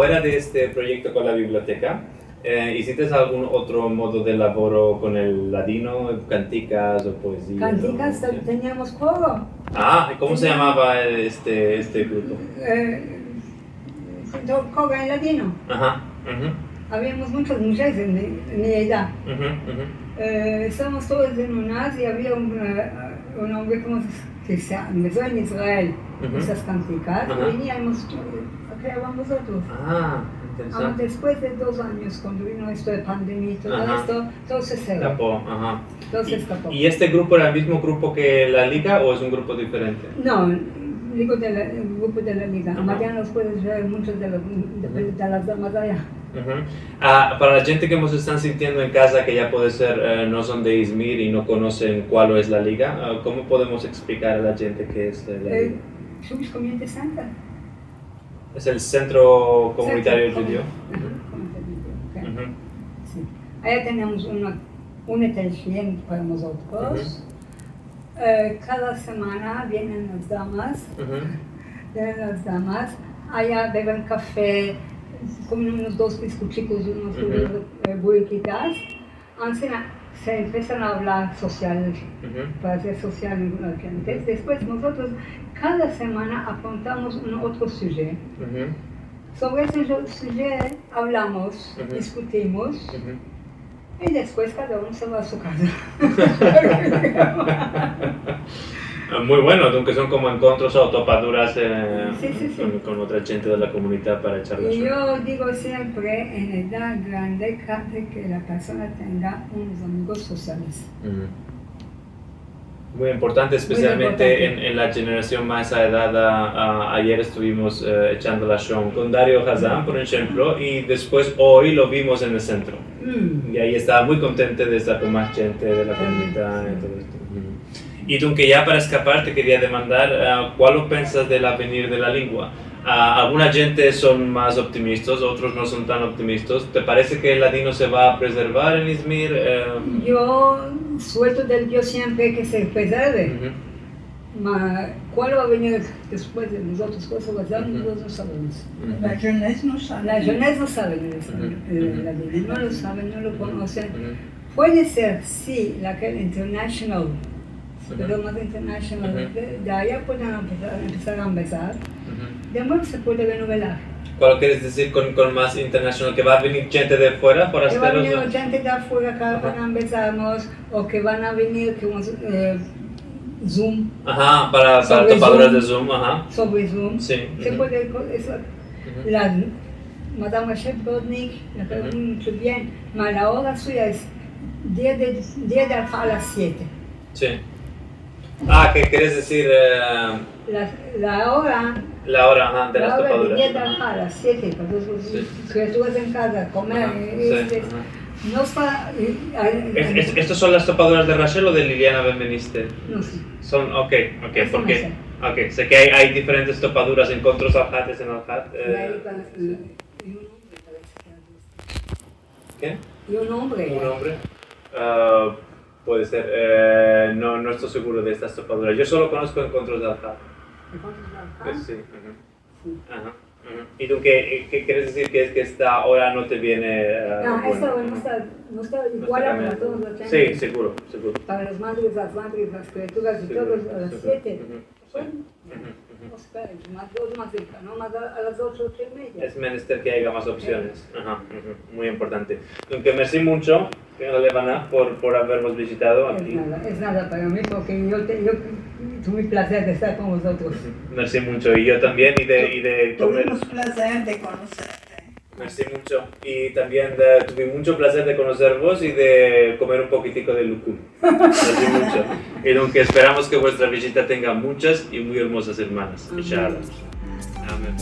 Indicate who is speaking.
Speaker 1: fuera de este proyecto con la biblioteca, ¿hiciste algún otro modo de laboro con el ladino, canticas o poesía?
Speaker 2: Canticas, teníamos coro.
Speaker 1: ¿Y cómo se llamaba este grupo?
Speaker 2: Coro en ladino.
Speaker 1: Ajá. Uh-huh.
Speaker 2: Habíamos muchas mujeres en mi edad.
Speaker 1: Uh-huh.
Speaker 2: Estábamos todos en unas y había un hombre que se empezó en Israel, esas canticas, y veníamos, creábamos nosotros.
Speaker 1: Interesante.
Speaker 2: Después de 2 años, cuando vino esto de pandemia y todo esto, todo se cerró. Todo se escapó.
Speaker 1: ¿Y este grupo era el mismo grupo que la Liga o es un grupo diferente?
Speaker 2: No, digo el grupo de la Liga. Mañana los puedes ver muchos de las damas allá.
Speaker 1: Para la gente que nos están sintiendo en casa, que ya puede ser no son de Izmir y no conocen cuál es la Liga, ¿cómo podemos explicar a la gente qué es la Liga?
Speaker 2: Somos Comunidad Santa.
Speaker 1: ¿Es el centro comunitario judío?
Speaker 2: Sí. Allá tenemos un hotel para nosotros. Cada semana vienen las damas, allá beben café, comen unos 2 bizcochitos y unos burriquitas. Se empiezan a hablar social, para ser social con la gente. Después nosotros cada semana apuntamos un otro sujeto. Sobre ese sujeto hablamos, discutimos y después cada uno se va a su casa.
Speaker 1: Muy bueno, aunque son como encuentros o topaduras con otra gente de la comunidad para echar la suerte.
Speaker 2: Yo digo siempre, en edad grande, que la persona tenga unos amigos sociales.
Speaker 1: Muy importante, especialmente en la generación más edad. Ayer estuvimos echando la show con Dario Hazan, por ejemplo, y después hoy lo vimos en el centro. Y ahí estaba muy contento de estar con más gente de la comunidad y todo esto. Y tú, que ya para escapar te quería demandar, ¿cuál piensas del avenir de la lengua? Alguna gente son más optimistas, otros no son tan optimistas. ¿Te parece que el ladino se va a preservar en Izmir?
Speaker 2: Yo suelto del Dios siempre que se preserve. ¿Cuál va a venir después de nosotros? Nosotros no sabemos.
Speaker 3: La jeunesse no sabe.
Speaker 2: La jeunesse no sabe el ladino, no lo saben, no lo conocen. Puede ser, sí, la que international. Pero más internacional, de allá pueden empezar a empezar, después se puede renovar.
Speaker 1: ¿Cuál quieres decir con más internacional? ¿Que va a venir gente de fuera?
Speaker 2: Que va a venir gente de afuera que empezamos, o que van a venir Zoom.
Speaker 1: Para topaduras de Zoom.
Speaker 2: Sobre Zoom.
Speaker 1: Sí.
Speaker 2: Se puede, la Madame Shepgodnik, la que muy bien, pero la hora suya es 10 de a las 7.
Speaker 1: Sí. ¿Qué quieres decir?
Speaker 2: La hora
Speaker 1: de las topaduras.
Speaker 2: De 10 a las 7, porque tú vas en casa a comer. No está.
Speaker 1: ¿Estas son las topaduras de Rachel o de Liliana Benveniste?
Speaker 2: No sé.
Speaker 1: Son, ok, porque. Sé que hay diferentes topaduras, encuentros aljates en Aljat. ¿Qué?
Speaker 2: ¿Y un hombre?
Speaker 1: ¿Un hombre? Puede ser, no estoy seguro de estas topaduras. Yo solo conozco encuentros de Aljat.
Speaker 2: ¿Encuentros de Aljat?
Speaker 1: Sí. ¿Y tú qué quieres decir? Que esta hora no te viene.
Speaker 2: No está igual a todos los años.
Speaker 1: Sí, seguro.
Speaker 2: Para las madres, las criaturas y todos a las 7. Más cerca, ¿no? Más a las 8, 8:30.
Speaker 1: Es menester que haya más opciones. Muy importante. Aunque merci mucho, Levana, por habernos visitado aquí.
Speaker 2: Es nada para mí, porque yo tuve el placer de estar con vosotros.
Speaker 1: Merci mucho, y yo también, y de comer.
Speaker 3: Tuvimos placer de conocerte.
Speaker 1: Merci mucho. Y también tuve mucho placer de conocervos y de comer un poquitico de lucum. Merci mucho. Y aunque esperamos que vuestra visita tenga muchas y muy hermosas hermanas. Inshallah. Amén.